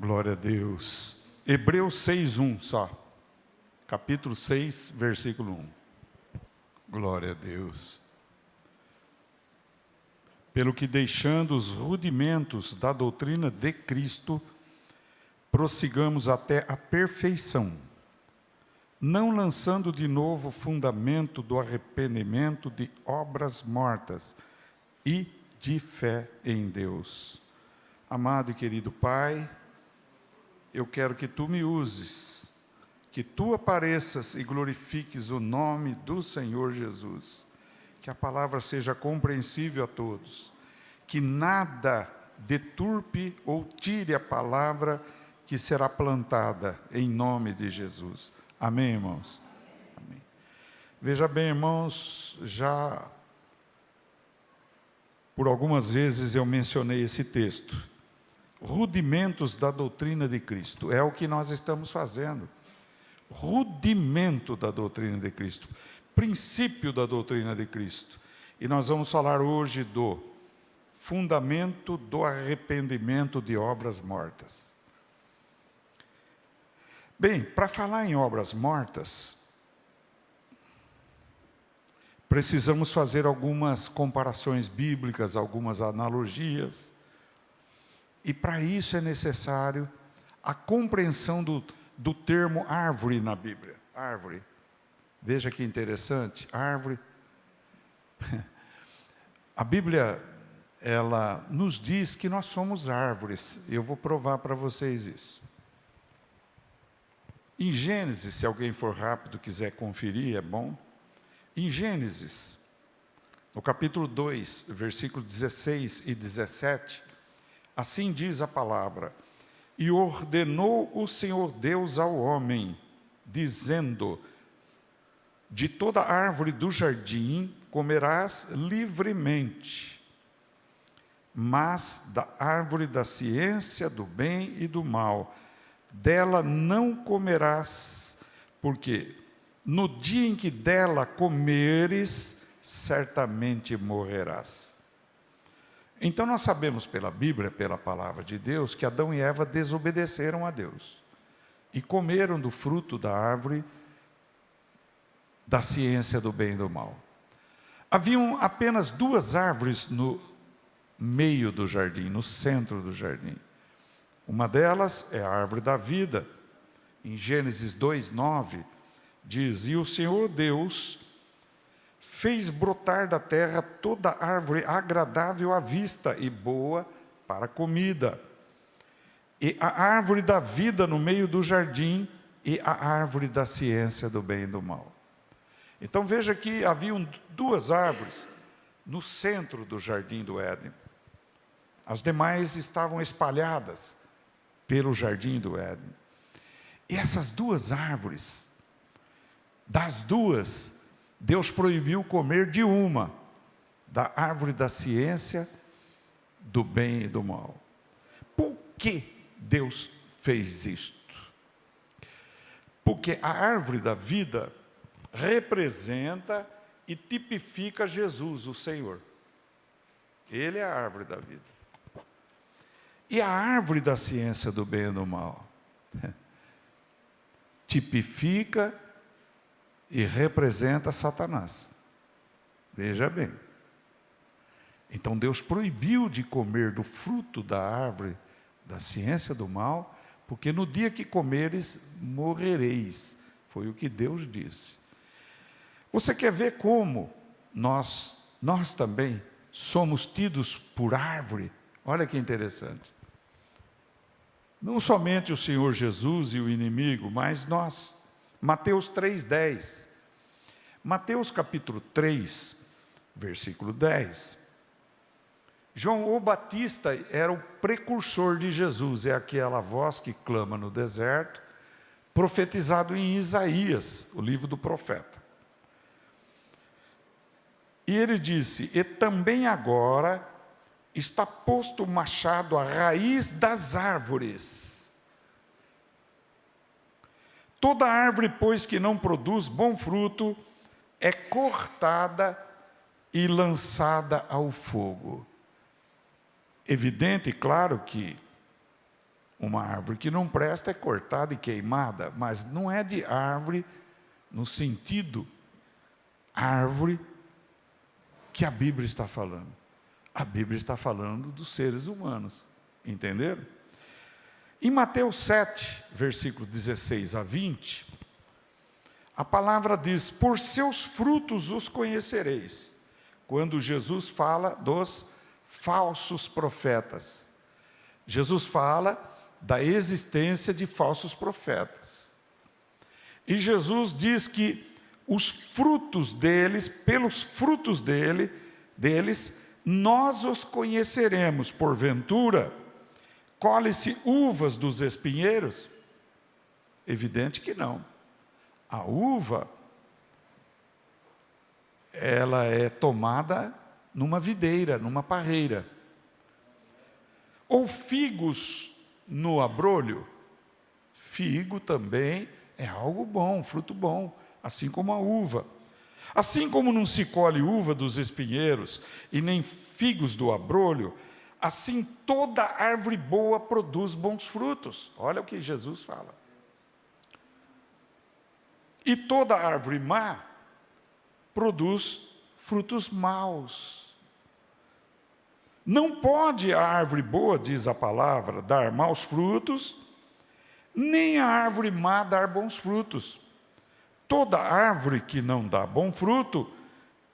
Glória a Deus. Hebreus 6:1 só. Capítulo 6, versículo 1. Glória a Deus. Pelo que, deixando os rudimentos da doutrina de Cristo, prossigamos até a perfeição, não lançando de novo o fundamento do arrependimento de obras mortas e de fé em Deus. Amado e querido Pai, eu quero que Tu me uses, que Tu apareças e glorifiques o nome do Senhor Jesus, que a palavra seja compreensível a todos, que nada deturpe ou tire a palavra que será plantada em nome de Jesus. Amém, irmãos? Amém. Veja bem, irmãos, já por algumas vezes eu mencionei esse texto. Rudimentos da doutrina de Cristo. É o que nós estamos fazendo. Rudimento da doutrina de Cristo. Princípio da doutrina de Cristo. E nós vamos falar hoje do fundamento do arrependimento de obras mortas. Bem, para falar em obras mortas, precisamos fazer algumas comparações bíblicas, algumas analogias. E para isso é necessário a compreensão do termo árvore na Bíblia. Árvore. Veja que interessante, árvore. A Bíblia, ela nos diz que nós somos árvores. Eu vou provar para vocês isso. Em Gênesis, se alguém for rápido, quiser conferir, é bom. Em Gênesis, no capítulo 2, versículos 16 e 17, assim diz a palavra: e ordenou o Senhor Deus ao homem, dizendo: de toda árvore do jardim comerás livremente, mas da árvore da ciência do bem e do mal, dela não comerás, porque no dia em que dela comeres, certamente morrerás. Então nós sabemos pela Bíblia, pela palavra de Deus, que Adão e Eva desobedeceram a Deus e comeram do fruto da árvore da ciência do bem e do mal. Haviam apenas duas árvores no meio do jardim, no centro do jardim. Uma delas é a árvore da vida. Em Gênesis 2:9 diz: e o Senhor Deus fez brotar da terra toda árvore agradável à vista e boa para a comida, e a árvore da vida no meio do jardim, e a árvore da ciência do bem e do mal. Então veja que haviam duas árvores no centro do jardim do Éden. As demais estavam espalhadas pelo jardim do Éden. E essas duas árvores, das duas, Deus proibiu comer de uma, da árvore da ciência do bem e do mal. Por que Deus fez isto? Porque a árvore da vida representa e tipifica Jesus, o Senhor. Ele é a árvore da vida. E a árvore da ciência do bem e do mal tipifica e representa Satanás. Veja bem. Então Deus proibiu de comer do fruto da árvore da ciência do mal, porque no dia que comeres, morrereis. Foi o que Deus disse. Você quer ver como nós também somos tidos por árvore? Olha que interessante. Não somente o Senhor Jesus e o inimigo, mas nós. Mateus 3:10. Mateus capítulo 3, versículo 10. João o Batista era o precursor de Jesus, é aquela voz que clama no deserto, profetizado em Isaías, o livro do profeta. E ele disse: e também agora está posto o machado à raiz das árvores. Toda árvore, pois, que não produz bom fruto, é cortada e lançada ao fogo. Evidente, claro, que Uma árvore que não presta é cortada e queimada, mas não é de árvore no sentido árvore que a Bíblia está falando. A Bíblia está falando dos seres humanos, entenderam? Em Mateus 7, versículo 16 a 20, a palavra diz: por seus frutos os conhecereis, quando Jesus fala dos falsos profetas. Jesus fala da existência de falsos profetas. E Jesus diz que os frutos deles, pelos frutos deles, nós os conheceremos. Porventura, colhe-se uvas dos espinheiros? Evidente que não. A uva, ela é tomada numa videira, numa parreira. Ou figos no abrolho? Figo também é algo bom, fruto bom, assim como a uva. Assim como não se colhe uva dos espinheiros e nem figos do abrolho, assim toda árvore boa produz bons frutos. Olha o que Jesus fala. E toda árvore má produz frutos maus. Não pode a árvore boa, diz a palavra, dar maus frutos, nem a árvore má dar bons frutos. Toda árvore que não dá bom fruto,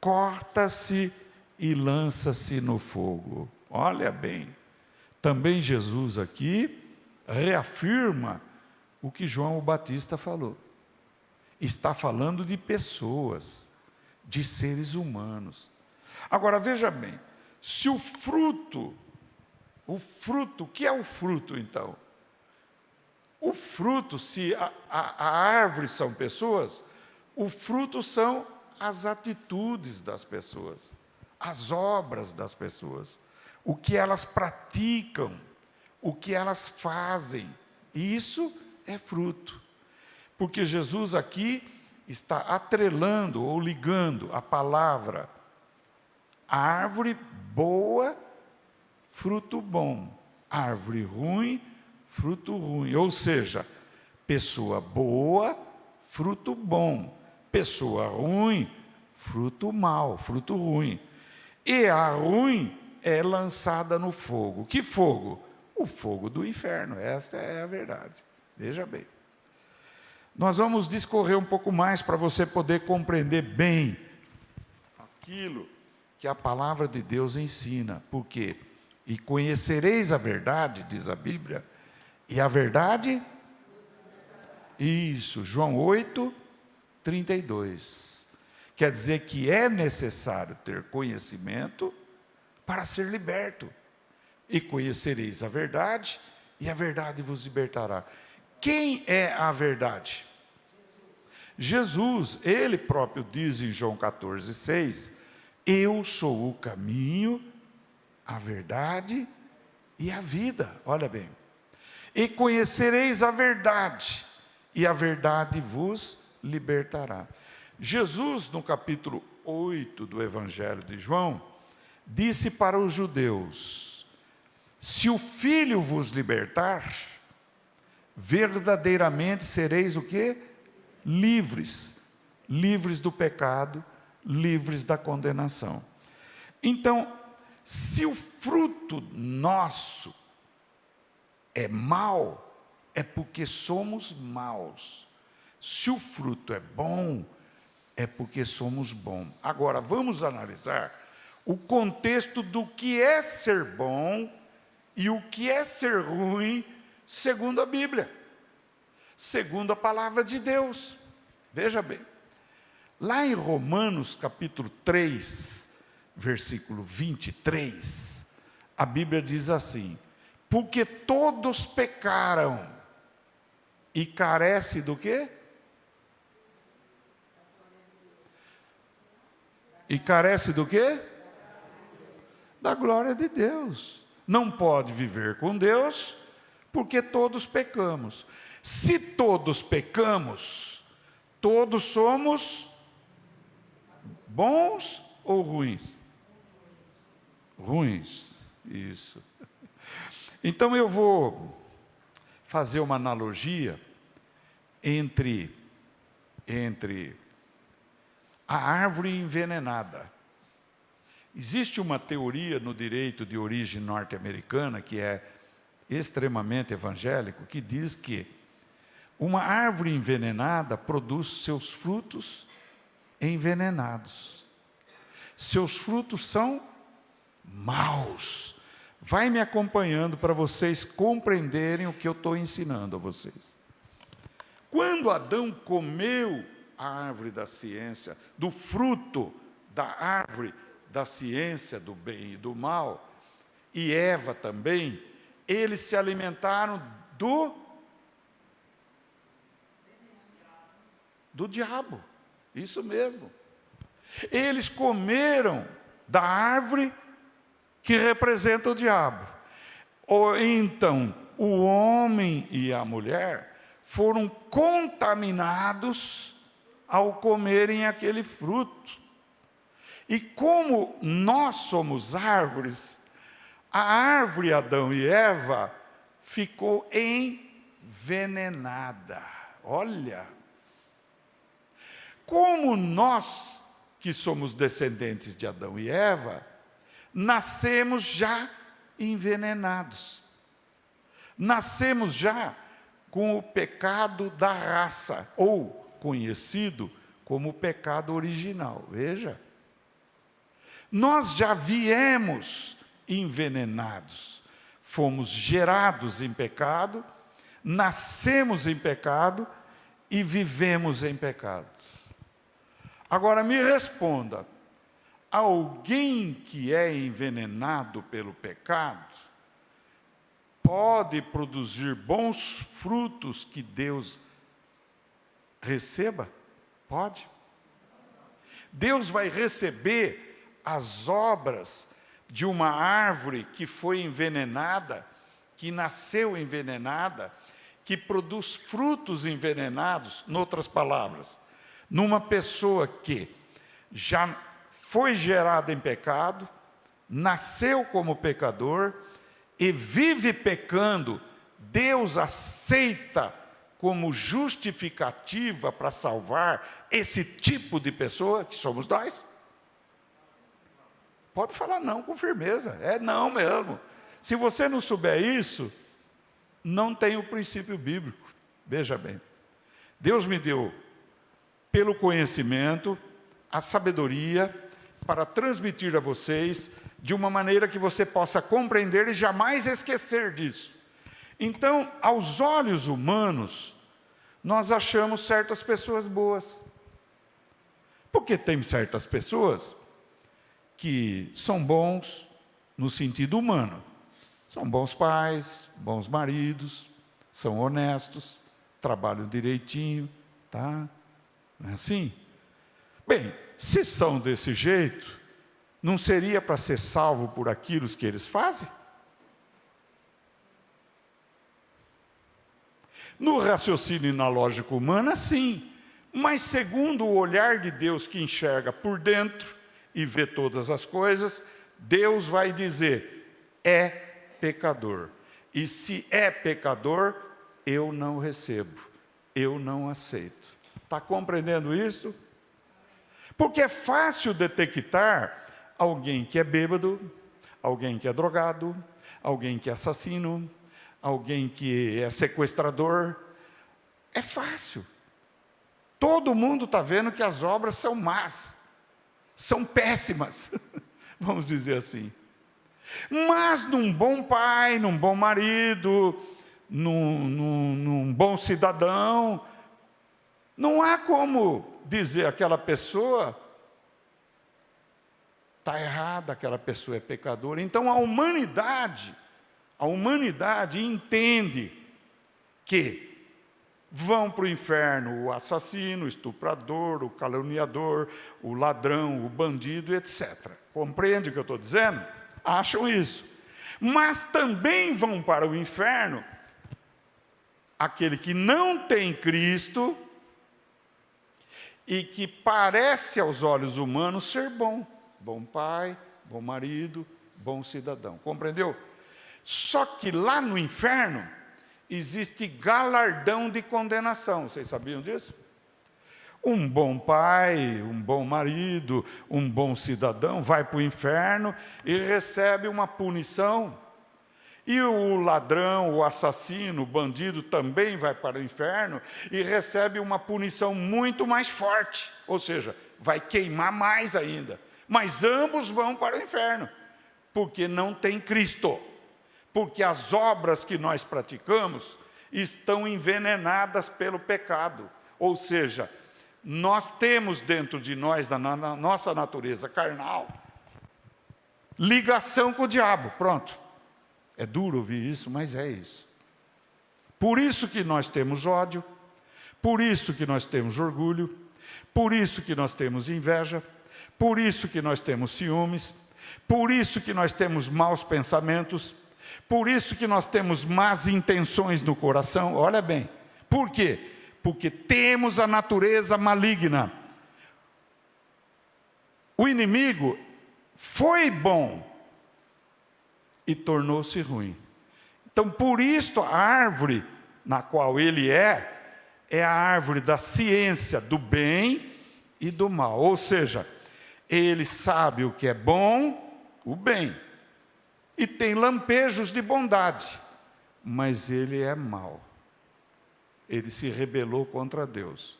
corta-se e lança-se no fogo. Olha bem, também Jesus aqui reafirma o que João o Batista falou. Está falando de pessoas, de seres humanos. Agora veja bem, se o fruto, o que é o fruto então? O fruto, se a árvore são pessoas, o fruto são as atitudes das pessoas, as obras das pessoas, o que elas praticam, o que elas fazem. E isso é fruto. Porque Jesus aqui está atrelando ou ligando a palavra árvore boa, fruto bom, árvore ruim, fruto ruim. Ou seja, pessoa boa, fruto bom, pessoa ruim, fruto mau, fruto ruim. E a ruim é lançada no fogo. Que fogo? O fogo do inferno. Esta é a verdade. Veja bem. Nós vamos discorrer um pouco mais para você poder compreender bem aquilo que a palavra de Deus ensina. Por quê? E conhecereis a verdade, diz a Bíblia, e a verdade? Isso, João 8, 32. Quer dizer que é necessário ter conhecimento para ser liberto. E conhecereis a verdade, e a verdade vos libertará. Quem é a verdade? Jesus, ele próprio diz em João 14, 6, eu sou o caminho, a verdade e a vida. Olha bem. E conhecereis a verdade, e a verdade vos libertará. Jesus, no capítulo 8 do Evangelho de João, disse para os judeus: se o Filho vos libertar, verdadeiramente sereis o quê? Livres. Livres do pecado, livres da condenação. Então, se o fruto nosso é mau, é porque somos maus. Se o fruto é bom, é porque somos bons. Agora, vamos analisar o contexto do que é ser bom e o que é ser ruim, segundo a Bíblia, segundo a palavra de Deus. Veja bem, lá em Romanos capítulo 3, versículo 23, a Bíblia diz assim: porque todos pecaram e carece do quê? E carece do quê? Da glória de Deus. Não pode viver com Deus, porque todos pecamos. Se todos pecamos, todos somos bons ou ruins? Ruins, isso. Então eu vou fazer uma analogia entre a árvore envenenada. Existe uma teoria no direito de origem norte-americana, que é extremamente evangélico, que diz que uma árvore envenenada produz seus frutos envenenados. Seus frutos são maus. Vai me acompanhando para vocês compreenderem o que eu estou ensinando a vocês. Quando Adão comeu a árvore da ciência, do fruto da árvore da ciência do bem e do mal, e Eva também, eles se alimentaram do diabo, isso mesmo. Eles comeram da árvore que representa o diabo. Ou então, o homem e a mulher foram contaminados ao comerem aquele fruto. E como nós somos árvores, a árvore Adão e Eva ficou envenenada. Olha, como nós que somos descendentes de Adão e Eva, nascemos já envenenados. Nascemos já com o pecado da raça, ou conhecido como o pecado original. Veja, nós já viemos envenenados, fomos gerados em pecado, nascemos em pecado e vivemos em pecado. Agora me responda, alguém que é envenenado pelo pecado pode produzir bons frutos que Deus receba? Pode. Deus vai receber as obras de uma árvore que foi envenenada, que nasceu envenenada, que produz frutos envenenados, em outras palavras, numa pessoa que já foi gerada em pecado, nasceu como pecador e vive pecando, Deus aceita como justificativa para salvar esse tipo de pessoa que somos nós? Pode falar não com firmeza, é não mesmo. Se você não souber isso, não tem o princípio bíblico. Veja bem, Deus me deu, pelo conhecimento, a sabedoria para transmitir a vocês de uma maneira que você possa compreender e jamais esquecer disso. Então, aos olhos humanos, nós achamos certas pessoas boas. Porque tem certas pessoas que são bons no sentido humano. São bons pais, bons maridos, são honestos, trabalham direitinho, tá? Não é assim? Bem, se são desse jeito, não seria para ser salvo por aquilo que eles fazem? No raciocínio e na lógica humana, sim. Mas segundo o olhar de Deus que enxerga por dentro e vê todas as coisas, Deus vai dizer, é pecador. E se é pecador, eu não recebo, eu não aceito. Está compreendendo isso? Porque é fácil detectar alguém que é bêbado, alguém que é drogado, alguém que é assassino, alguém que é sequestrador. É fácil. Todo mundo está vendo que as obras são más, são péssimas, vamos dizer assim. Mas num bom pai, num bom marido, num bom cidadão, não há como dizer aquela pessoa está errada, aquela pessoa é pecadora. Então a humanidade entende que vão para o inferno o assassino, o estuprador, o caluniador, o ladrão, o bandido, etc. Compreende o que eu estou dizendo? Acham isso. Mas também vão para o inferno aquele que não tem Cristo e que parece aos olhos humanos ser bom. Bom pai, bom marido, bom cidadão. Compreendeu? Só que lá no inferno, existe galardão de condenação. Vocês sabiam disso? Um bom pai, um bom marido, um bom cidadão vai para o inferno e recebe uma punição. E o ladrão, o assassino, o bandido também vai para o inferno e recebe uma punição muito mais forte. Ou seja, vai queimar mais ainda. Mas ambos vão para o inferno, porque não tem Cristo. Porque as obras que nós praticamos estão envenenadas pelo pecado. Ou seja, nós temos dentro de nós, na nossa natureza carnal, ligação com o diabo. Pronto. É duro ouvir isso, mas é isso. Por isso que nós temos ódio, por isso que nós temos orgulho, por isso que nós temos inveja, por isso que nós temos ciúmes, por isso que nós temos maus pensamentos, por isso que nós temos más intenções no coração. Olha bem, por quê? Porque temos a natureza maligna. O inimigo foi bom e tornou-se ruim. Então, por isto, a árvore na qual ele é a árvore da ciência do bem e do mal. Ou seja, ele sabe o que é bom, o bem, e tem lampejos de bondade, mas ele é mau. Ele se rebelou contra Deus.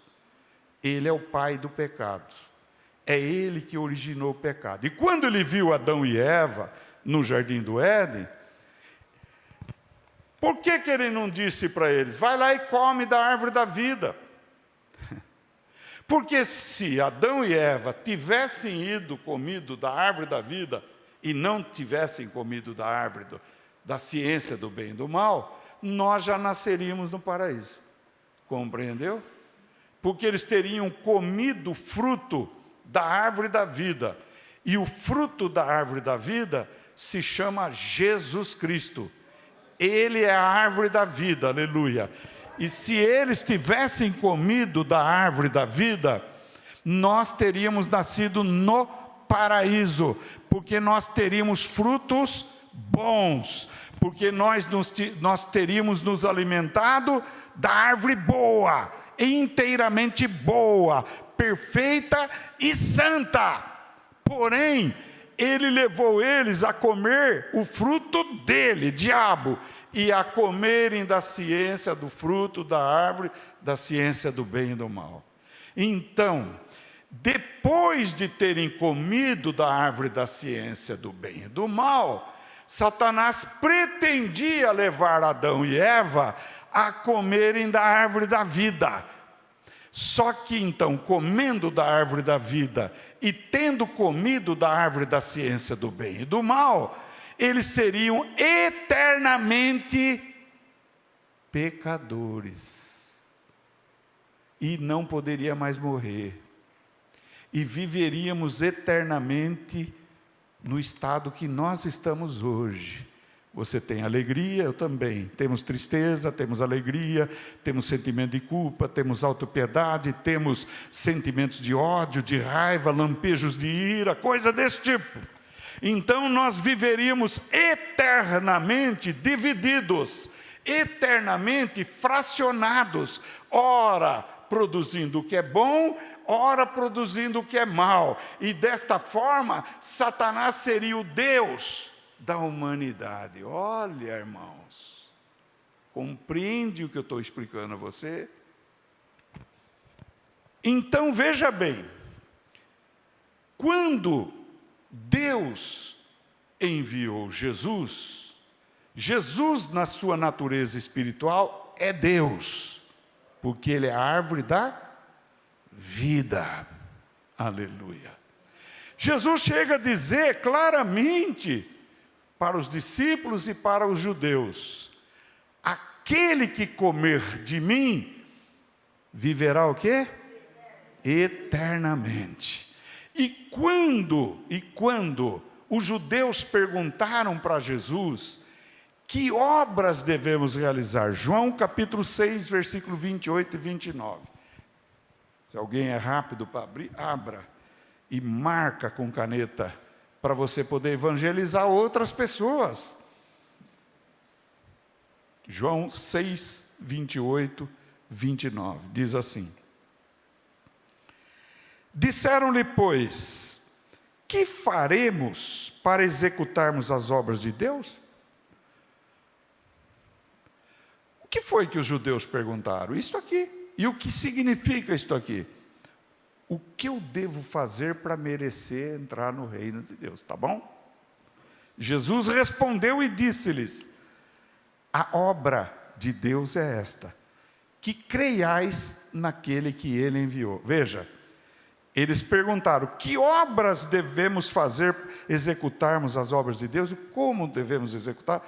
Ele é o pai do pecado. É ele que originou o pecado. E quando ele viu Adão e Eva no jardim do Éden, por que ele não disse para eles: vai lá e come da árvore da vida? Porque se Adão e Eva tivessem ido comido da árvore da vida e não tivessem comido da árvore da ciência do bem e do mal, nós já nasceríamos no paraíso. Compreendeu? Porque eles teriam comido o fruto da árvore da vida. E o fruto da árvore da vida se chama Jesus Cristo. Ele é a árvore da vida, aleluia. E se eles tivessem comido da árvore da vida, nós teríamos nascido no paraíso, porque nós teríamos frutos bons, porque nós teríamos nos alimentado da árvore boa, inteiramente boa, perfeita e santa. Porém, ele levou eles a comer o fruto dele, diabo, e a comerem da ciência do fruto da árvore, da ciência do bem e do mal. Então, depois de terem comido da árvore da ciência do bem e do mal, Satanás pretendia levar Adão e Eva a comerem da árvore da vida. Só que então, comendo da árvore da vida e tendo comido da árvore da ciência do bem e do mal, eles seriam eternamente pecadores e não poderia mais morrer, e viveríamos eternamente no estado que nós estamos hoje. Você tem alegria, eu também. Temos tristeza, temos alegria, temos sentimento de culpa, temos autopiedade, temos sentimentos de ódio, de raiva, lampejos de ira, coisa desse tipo. Então nós viveríamos eternamente divididos, eternamente fracionados, ora produzindo o que é bom, ora produzindo o que é mal. E desta forma, Satanás seria o Deus da humanidade. Olha, irmãos, compreende o que eu estou explicando a você? Então veja bem, quando Deus enviou Jesus, Jesus na sua natureza espiritual é Deus, porque Ele é a árvore da vida. Aleluia. Jesus chega a dizer claramente para os discípulos e para os judeus: aquele que comer de mim, viverá o quê? Eternamente. E quando os judeus perguntaram para Jesus, que obras devemos realizar? João capítulo 6, versículo 28 e 29. Se alguém é rápido para abrir, abra e marca com caneta, para você poder evangelizar outras pessoas. João 6, 28, 29, diz assim: disseram-lhe, pois, que faremos para executarmos as obras de Deus? O que foi que os judeus perguntaram? Isto aqui. E o que significa isto aqui? O que eu devo fazer para merecer entrar no reino de Deus? Tá bom? Jesus respondeu e disse-lhes: a obra de Deus é esta, que creiais naquele que ele enviou. Veja, eles perguntaram: que obras devemos fazer, executarmos as obras de Deus? E como devemos executar?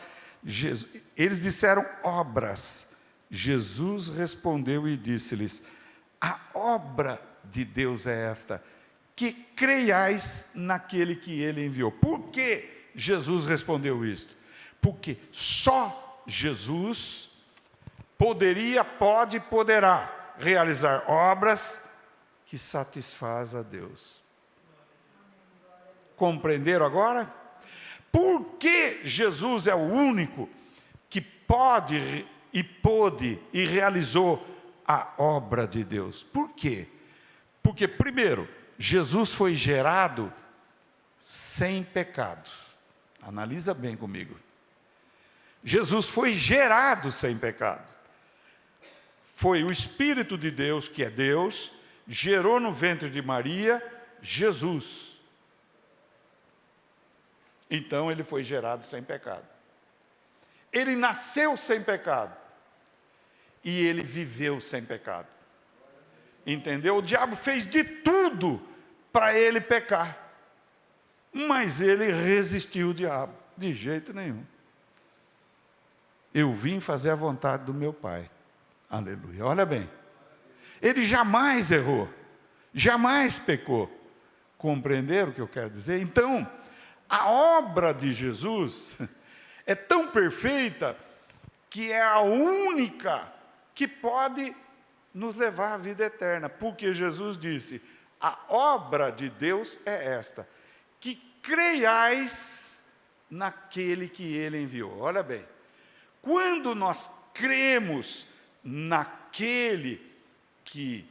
Eles disseram obras. Jesus respondeu e disse-lhes: a obra de Deus é esta, que creiais naquele que ele enviou. Por que Jesus respondeu isto? Porque só Jesus pode e poderá realizar obras que satisfaz a Deus. Compreenderam agora? Por que Jesus é o único que pode e pôde e realizou a obra de Deus? Por quê? Porque, primeiro, Jesus foi gerado sem pecado. Analisa bem comigo. Jesus foi gerado sem pecado. Foi o Espírito de Deus, que é Deus, gerou no ventre de Maria Jesus. Então ele foi gerado sem pecado. Ele nasceu sem pecado. E ele viveu sem pecado. Entendeu? O diabo fez de tudo para ele pecar. Mas ele resistiu o diabo. De jeito nenhum. Eu vim fazer a vontade do meu Pai. Aleluia. Olha bem. Ele jamais errou. Jamais pecou. Compreenderam o que eu quero dizer? Então, a obra de Jesus é tão perfeita que é a única que pode nos levar à vida eterna. Porque Jesus disse: a obra de Deus é esta, que creiais naquele que ele enviou. Olha bem, quando nós cremos naquele que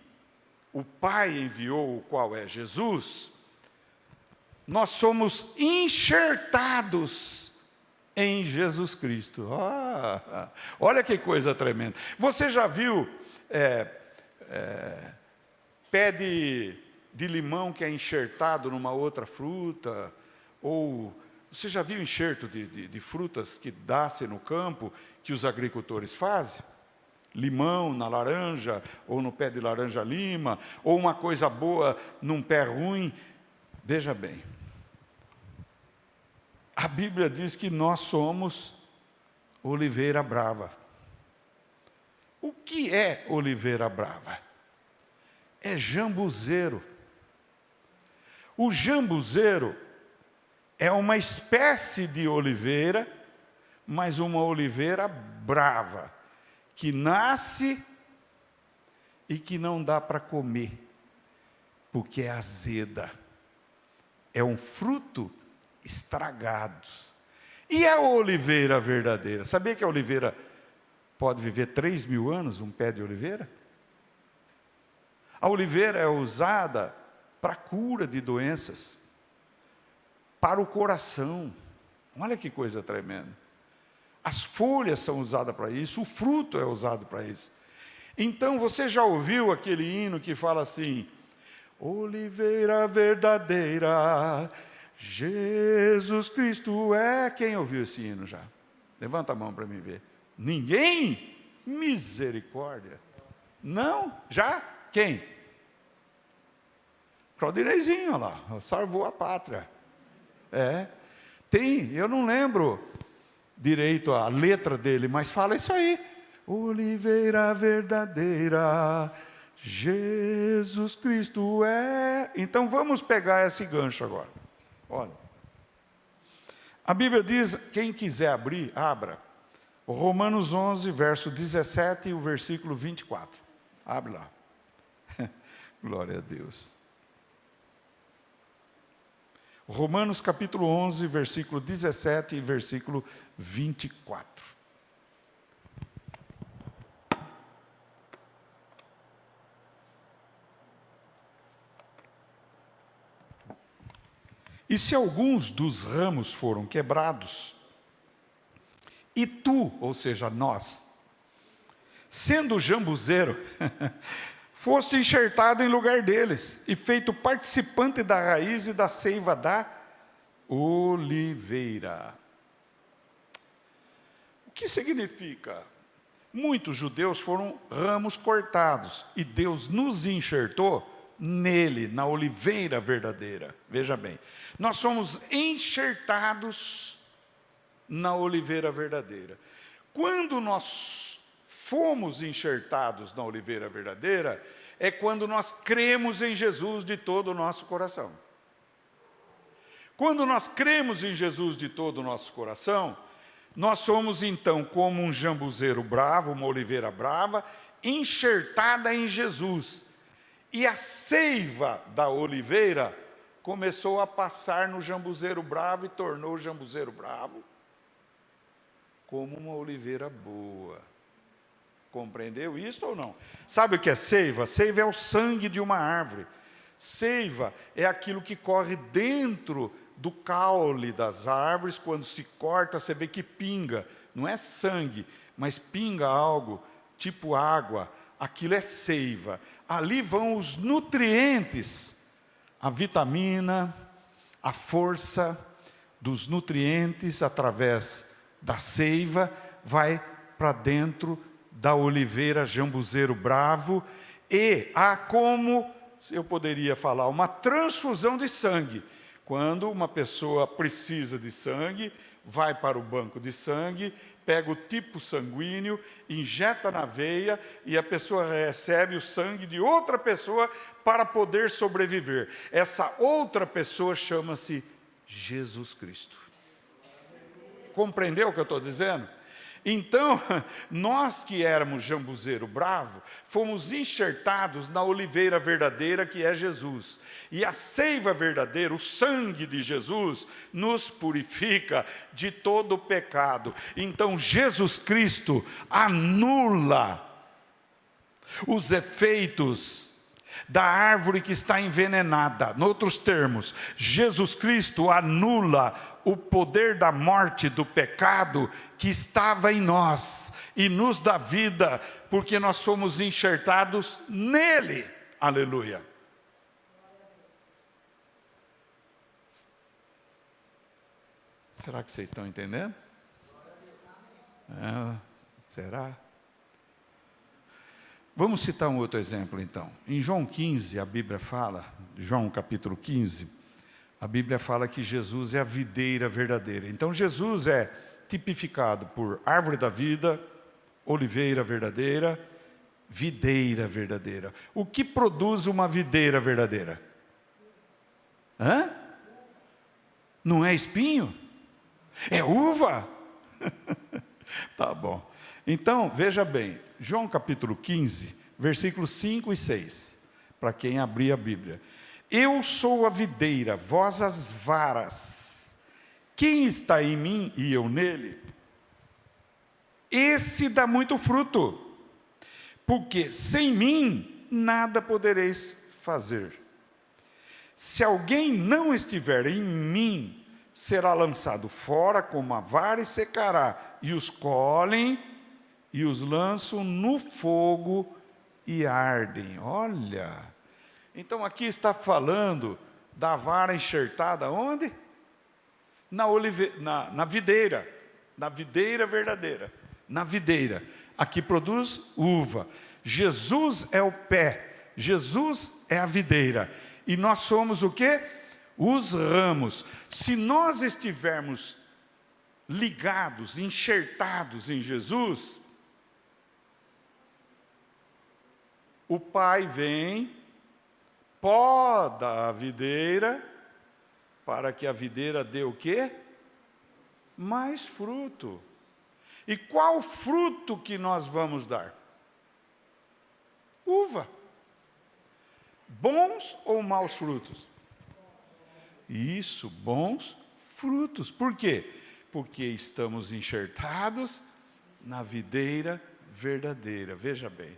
o Pai enviou, o qual é Jesus, nós somos enxertados em Jesus Cristo. Olha que coisa tremenda. Você já viu pé de limão que é enxertado numa outra fruta? Ou você já viu enxerto de frutas que dá-se no campo, que os agricultores fazem? Limão na laranja, ou no pé de laranja lima, ou uma coisa boa num pé ruim. Veja bem, a Bíblia diz que nós somos oliveira brava. O que é oliveira brava? É jambuzeiro. O jambuzeiro é uma espécie de oliveira, mas uma oliveira brava, que nasce e que não dá para comer, porque é azeda. É um fruto estragado. E a oliveira verdadeira? Sabia que a oliveira pode viver 3.000 anos, um pé de oliveira? A oliveira é usada para cura de doenças, para o coração. Olha que coisa tremenda. As folhas são usadas para isso, o fruto é usado para isso. Então você já ouviu aquele hino que fala assim: oliveira verdadeira, Jesus Cristo é. Quem ouviu esse hino já? Levanta a mão para mim ver. Ninguém? Misericórdia. Não? Já? Quem? Claudineizinho lá, salvou a pátria. Tem, eu não lembro direito a letra dele, mas fala isso aí. Oliveira verdadeira, Jesus Cristo é. Então vamos pegar esse gancho agora. Olha, a Bíblia diz, quem quiser abrir, abra. Romanos 11, verso 17 e o versículo 24. Abre lá. Glória a Deus. Romanos capítulo 11, versículo 17 e versículo 24. E se alguns dos ramos foram quebrados, e tu, ou seja, nós, sendo jambuzeiro, foste enxertado em lugar deles, e feito participante da raiz e da seiva da oliveira. O que significa? Muitos judeus foram ramos cortados, e Deus nos enxertou nele, na oliveira verdadeira. Veja bem, nós somos enxertados na oliveira verdadeira. Quando nós fomos enxertados na oliveira verdadeira, é quando nós cremos em Jesus de todo o nosso coração. Quando nós cremos em Jesus de todo o nosso coração, nós somos então como um jambuzeiro bravo, uma oliveira brava, enxertada em Jesus. E a seiva da oliveira começou a passar no jambuzeiro bravo e tornou o jambuzeiro bravo como uma oliveira boa. Compreendeu isso ou não? Sabe o que é seiva? Seiva é o sangue de uma árvore. Seiva é aquilo que corre dentro do caule das árvores. Quando se corta, você vê que pinga. Não é sangue, mas pinga algo, tipo água. Aquilo é seiva. Ali vão os nutrientes, a vitamina, a força dos nutrientes através da seiva, vai para dentro da oliveira jambuzeiro bravo, e há como, eu poderia falar, uma transfusão de sangue. Quando uma pessoa precisa de sangue, vai para o banco de sangue, pega o tipo sanguíneo, injeta na veia, e a pessoa recebe o sangue de outra pessoa para poder sobreviver. Essa outra pessoa chama-se Jesus Cristo. Compreendeu o que eu estou dizendo? Então, nós que éramos jambuzeiro bravo, fomos enxertados na oliveira verdadeira que é Jesus. E a seiva verdadeira, o sangue de Jesus, nos purifica de todo o pecado. Então, Jesus Cristo anula os efeitos da árvore que está envenenada. Em outros termos, Jesus Cristo anula o poder da morte, do pecado que estava em nós, e nos dá vida, porque nós fomos enxertados nele. Aleluia. Será que vocês estão entendendo? Será? Vamos citar um outro exemplo então. Em João 15, a Bíblia fala, João capítulo 15, a Bíblia fala que Jesus é a videira verdadeira. Então Jesus é tipificado por árvore da vida, oliveira verdadeira, videira verdadeira. O que produz uma videira verdadeira? Não é espinho? É uva? Tá bom. Então, veja bem, João capítulo 15, versículos 5 e 6, para quem abrir a Bíblia. Eu sou a videira, vós as varas. Quem está em mim e eu nele, esse dá muito fruto, porque sem mim nada podereis fazer. Se alguém não estiver em mim, será lançado fora como a vara e secará, e os colhem e os lançam no fogo e ardem. Olha, então aqui está falando da vara enxertada onde? Na videira verdadeira, na videira. Aqui produz uva. Jesus é o pé, Jesus é a videira, e nós somos o quê? Os ramos. Se nós estivermos ligados, enxertados em Jesus, o Pai vem, poda a videira, para que a videira dê o quê? Mais fruto. E qual fruto que nós vamos dar? Uva. Bons ou maus frutos? Isso, bons frutos. Por quê? Porque estamos enxertados na videira verdadeira. Veja bem.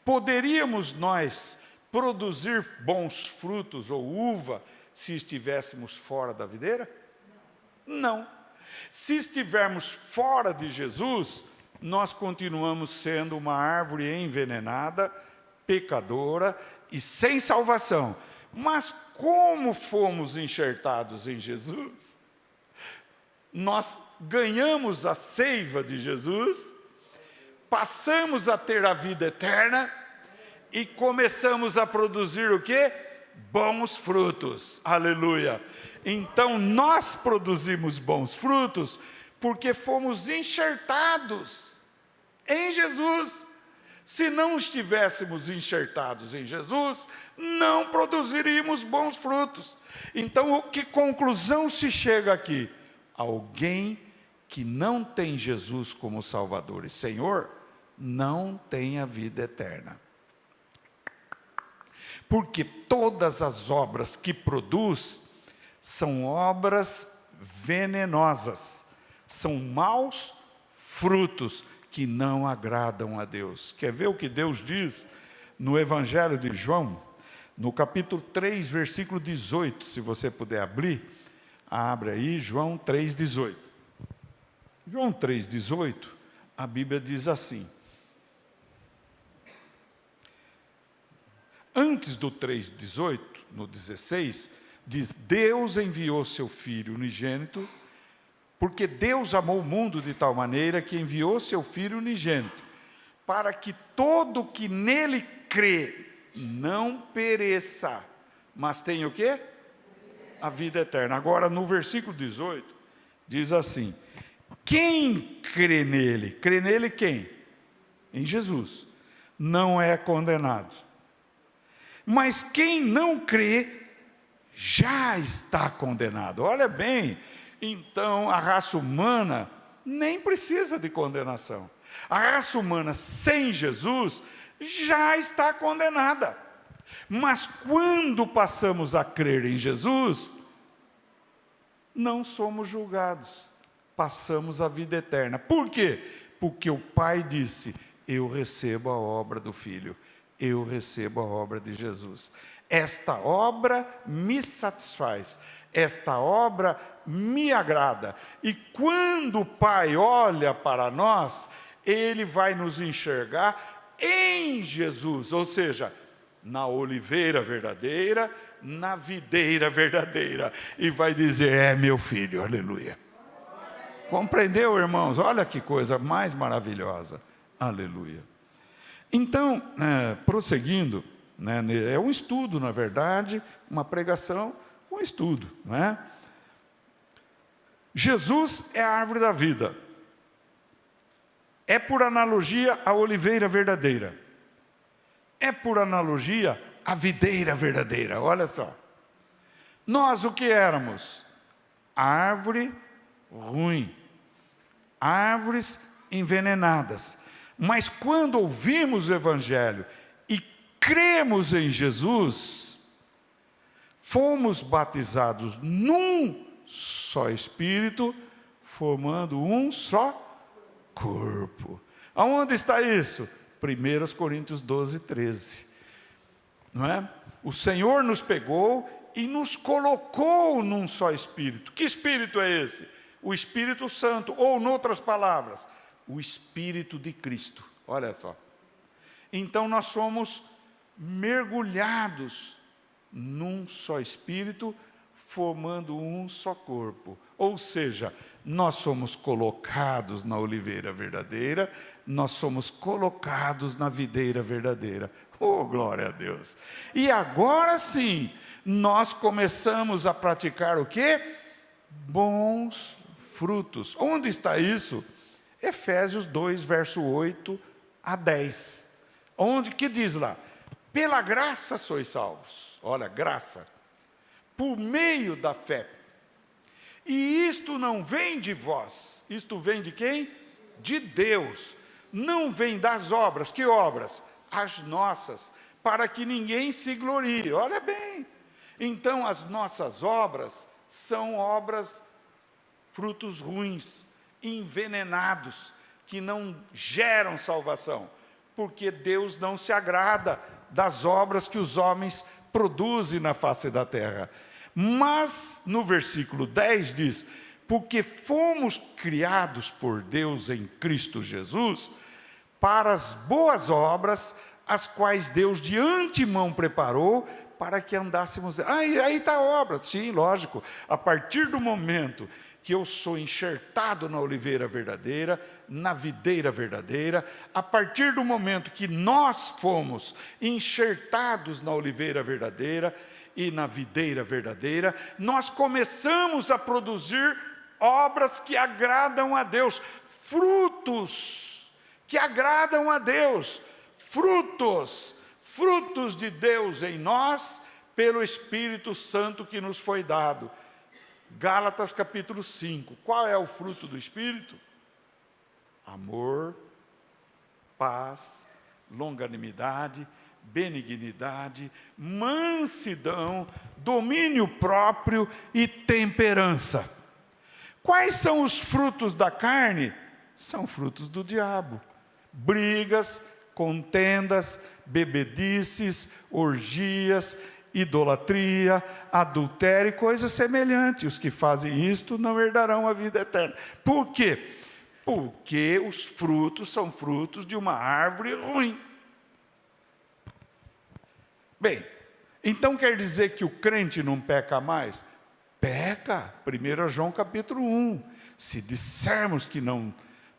Poderíamos nós produzir bons frutos ou uva se estivéssemos fora da videira? Não. Se estivermos fora de Jesus, nós continuamos sendo uma árvore envenenada, pecadora e sem salvação. Mas como fomos enxertados em Jesus, nós ganhamos a seiva de Jesus, passamos a ter a vida eterna e começamos a produzir o quê? Bons frutos. Aleluia! Então nós produzimos bons frutos porque fomos enxertados em Jesus. Se não estivéssemos enxertados em Jesus, não produziríamos bons frutos. Então, que conclusão se chega aqui? Alguém que não tem Jesus como Salvador e Senhor, não tem a vida eterna. Porque todas as obras que produz são obras venenosas, são maus frutos que não agradam a Deus. Quer ver o que Deus diz no Evangelho de João, no capítulo 3, versículo 18, se você puder abrir, abre aí, João 3,18. João 3,18, a Bíblia diz assim, antes do 3,18, no 16, diz, Deus enviou seu Filho unigênito, porque Deus amou o mundo de tal maneira que enviou seu Filho unigênito, para que todo que nele crê não pereça, mas tenha o quê? A vida eterna. Agora, no versículo 18, diz assim, quem crê nele quem? Em Jesus, não é condenado. Mas quem não crê, já está condenado. Olha bem, então a raça humana nem precisa de condenação. A raça humana sem Jesus já está condenada. Mas quando passamos a crer em Jesus, não somos julgados, passamos a vida eterna. Por quê? Porque o Pai disse, eu recebo a obra do Filho, eu recebo a obra de Jesus. Esta obra me satisfaz, esta obra me agrada. E quando o Pai olha para nós, Ele vai nos enxergar em Jesus, ou seja, na oliveira verdadeira, na videira verdadeira, e vai dizer, é meu filho, aleluia. Compreendeu, irmãos? Olha que coisa mais maravilhosa, aleluia. Então, prosseguindo, é um estudo, na verdade, uma pregação, um estudo, não é? Jesus é a árvore da vida, é por analogia a oliveira verdadeira, é por analogia a videira verdadeira. Olha só, nós o que éramos? Árvore ruim, árvores envenenadas, mas quando ouvimos o Evangelho e cremos em Jesus, fomos batizados num só Espírito, formando um só corpo. Aonde está isso? 1 Coríntios 12, 13. Não é? O Senhor nos pegou e nos colocou num só Espírito. Que Espírito é esse? O Espírito Santo, ou, em outras palavras, o Espírito de Cristo. Olha só. Então nós somos mergulhados num só Espírito, formando um só corpo. Ou seja, nós somos colocados na oliveira verdadeira, nós somos colocados na videira verdadeira. Oh, glória a Deus! E agora sim, nós começamos a praticar o quê? Bons frutos. Onde está isso? Efésios 2, verso 8 a 10. Onde que diz lá? Pela graça sois salvos. Olha, graça. Por meio da fé. E isto não vem de vós. Isto vem de quem? De Deus. Não vem das obras. Que obras? As nossas. Para que ninguém se glorie. Olha bem. Então as nossas obras são obras, frutos ruins, envenenados, que não geram salvação. Porque Deus não se agrada das obras que os homens produzem na face da terra. Mas no versículo 10 diz: porque fomos criados por Deus em Cristo Jesus para as boas obras, as quais Deus de antemão preparou para que andássemos. Aí está a obra, sim, lógico. A partir do momento que eu sou enxertado na oliveira verdadeira, na videira verdadeira, a partir do momento que nós fomos enxertados na oliveira verdadeira e na videira verdadeira, nós começamos a produzir obras que agradam a Deus, frutos que agradam a Deus, frutos de Deus em nós, pelo Espírito Santo que nos foi dado. Gálatas capítulo 5, qual é o fruto do Espírito? Amor, paz, longanimidade, benignidade, mansidão, domínio próprio e temperança. Quais são os frutos da carne? São frutos do diabo. Brigas, contendas, bebedices, orgias, idolatria, adultério e coisas semelhantes. Os que fazem isto não herdarão a vida eterna. Por quê? Porque os frutos são frutos de uma árvore ruim. Bem, então quer dizer que o crente não peca mais? Peca. 1 João capítulo 1. Se dissermos que não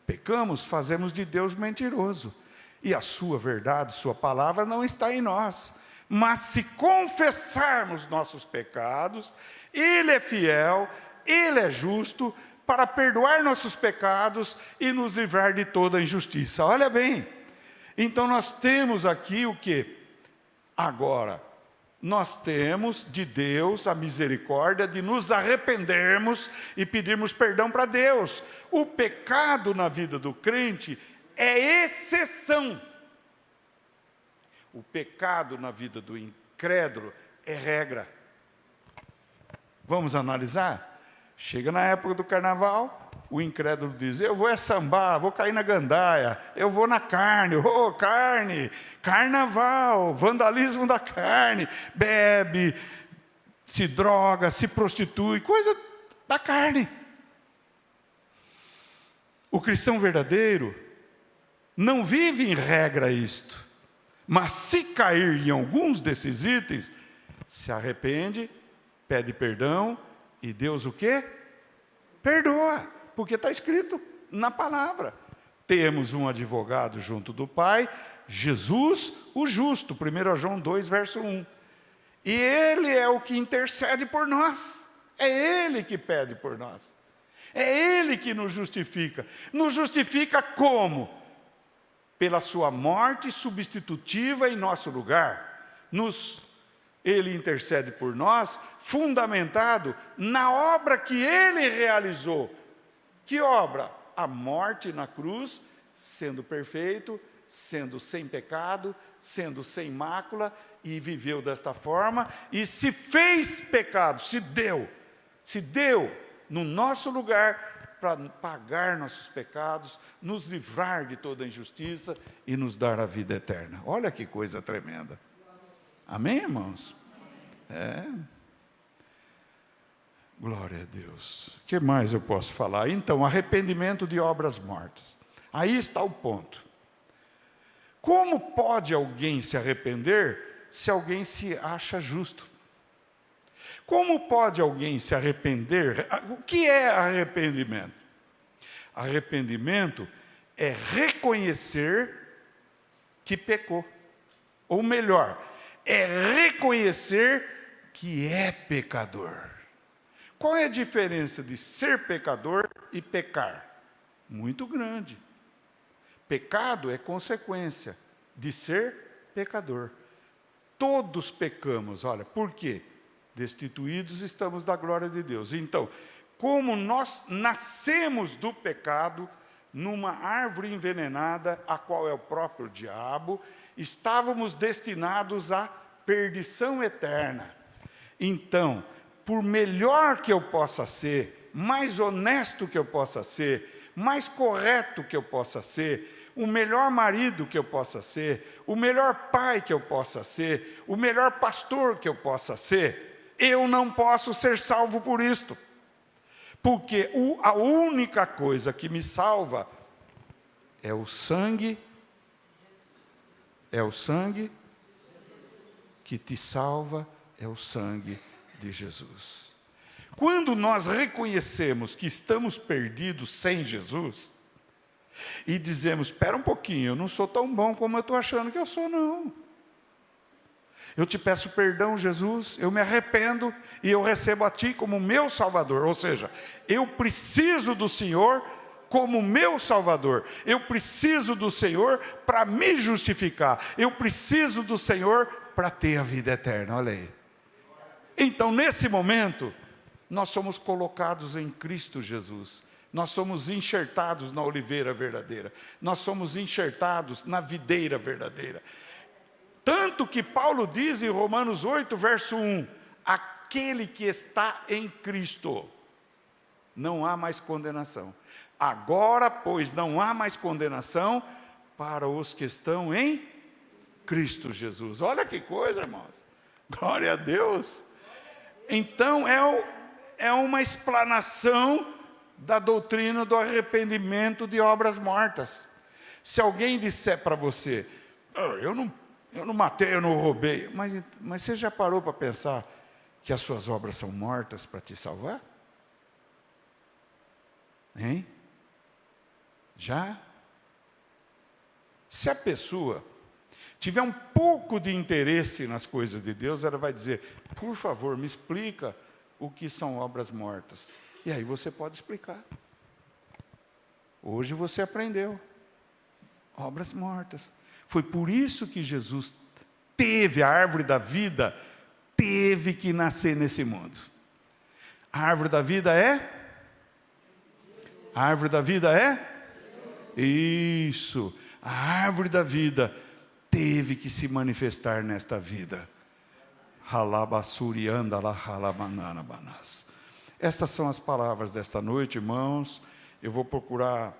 pecamos, fazemos de Deus mentiroso. E a sua verdade, sua palavra não está em nós. Mas se confessarmos nossos pecados, Ele é fiel, Ele é justo, para perdoar nossos pecados e nos livrar de toda injustiça. Olha bem, então nós temos aqui o que? Agora, nós temos de Deus a misericórdia de nos arrependermos e pedirmos perdão para Deus. O pecado na vida do crente é exceção. O pecado na vida do incrédulo é regra. Vamos analisar? Chega na época do carnaval, o incrédulo diz: eu vou sambar, vou cair na gandaia, eu vou na carne, carne, carnaval, vandalismo da carne, bebe, se droga, se prostitui, coisa da carne. O cristão verdadeiro não vive em regra isto, mas se cair em alguns desses itens, se arrepende, pede perdão, e Deus o quê? Perdoa, porque está escrito na palavra. Temos um advogado junto do Pai, Jesus o justo, 1 João 2, verso 1. E Ele é o que intercede por nós, é Ele que pede por nós, é Ele que nos justifica. Nos justifica como? Pela sua morte substitutiva em nosso lugar. Ele intercede por nós, fundamentado na obra que Ele realizou. Que obra? A morte na cruz, sendo perfeito, sendo sem pecado, sendo sem mácula, e viveu desta forma, e se fez pecado, se deu no nosso lugar, para pagar nossos pecados, nos livrar de toda injustiça e nos dar a vida eterna. Olha que coisa tremenda. Amém, irmãos? Glória a Deus. O que mais eu posso falar? Então, arrependimento de obras mortas. Aí está o ponto. Como pode alguém se arrepender se alguém se acha justo? Como pode alguém se arrepender? O que é arrependimento? Arrependimento é reconhecer que pecou. Ou melhor, é reconhecer que é pecador. Qual é a diferença de ser pecador e pecar? Muito grande. Pecado é consequência de ser pecador. Todos pecamos, olha, por quê? Destituídos estamos da glória de Deus. Então, como nós nascemos do pecado, numa árvore envenenada, a qual é o próprio diabo, estávamos destinados à perdição eterna. Então, por melhor que eu possa ser, mais honesto que eu possa ser, mais correto que eu possa ser, o melhor marido que eu possa ser, o melhor pai que eu possa ser, o melhor pastor que eu possa ser, Eu não posso ser salvo por isto, porque a única coisa que me salva é o sangue, que te salva, é o sangue de Jesus. Quando nós reconhecemos que estamos perdidos sem Jesus, e dizemos, espera um pouquinho, eu não sou tão bom como eu estou achando que eu sou, não. Eu te peço perdão, Jesus, eu me arrependo e eu recebo a Ti como meu Salvador. Ou seja, eu preciso do Senhor como meu Salvador. Eu preciso do Senhor para me justificar. Eu preciso do Senhor para ter a vida eterna, olha aí. Então, nesse momento, nós somos colocados em Cristo Jesus. Nós somos enxertados na oliveira verdadeira. Nós somos enxertados na videira verdadeira. Tanto que Paulo diz em Romanos 8, verso 1, aquele que está em Cristo, não há mais condenação. Agora, pois, não há mais condenação para os que estão em Cristo Jesus. Olha que coisa, irmãos. Glória a Deus. Então, é uma explanação da doutrina do arrependimento de obras mortas. Se alguém disser para você, eu não matei, eu não roubei, mas você já parou para pensar que as suas obras são mortas para te salvar? Hein? Já? Se a pessoa tiver um pouco de interesse nas coisas de Deus, ela vai dizer, por favor, me explica o que são obras mortas. E aí você pode explicar. Hoje você aprendeu. Obras mortas. Foi por isso que Jesus teve, a árvore da vida, teve que nascer nesse mundo. A árvore da vida é? A árvore da vida é? Isso. A árvore da vida teve que se manifestar nesta vida. Estas são as palavras desta noite, irmãos. Eu vou procurar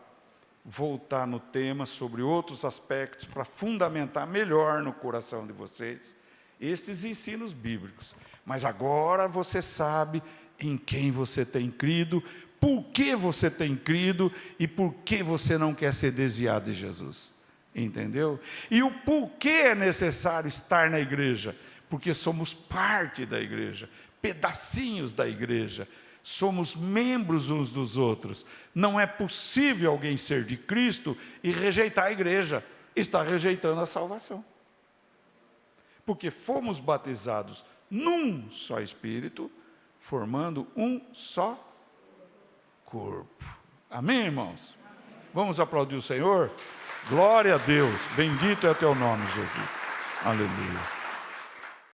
voltar no tema sobre outros aspectos para fundamentar melhor no coração de vocês estes ensinos bíblicos. Mas agora você sabe em quem você tem crido, por que você tem crido e por que você não quer ser desviado de Jesus. Entendeu? E o porquê é necessário estar na igreja? Porque somos parte da igreja, pedacinhos da igreja. Somos membros uns dos outros. Não é possível alguém ser de Cristo e rejeitar a igreja. Está rejeitando a salvação. Porque fomos batizados num só Espírito, formando um só corpo. Amém, irmãos? Vamos aplaudir o Senhor? Glória a Deus. Bendito é o teu nome, Jesus. Aleluia.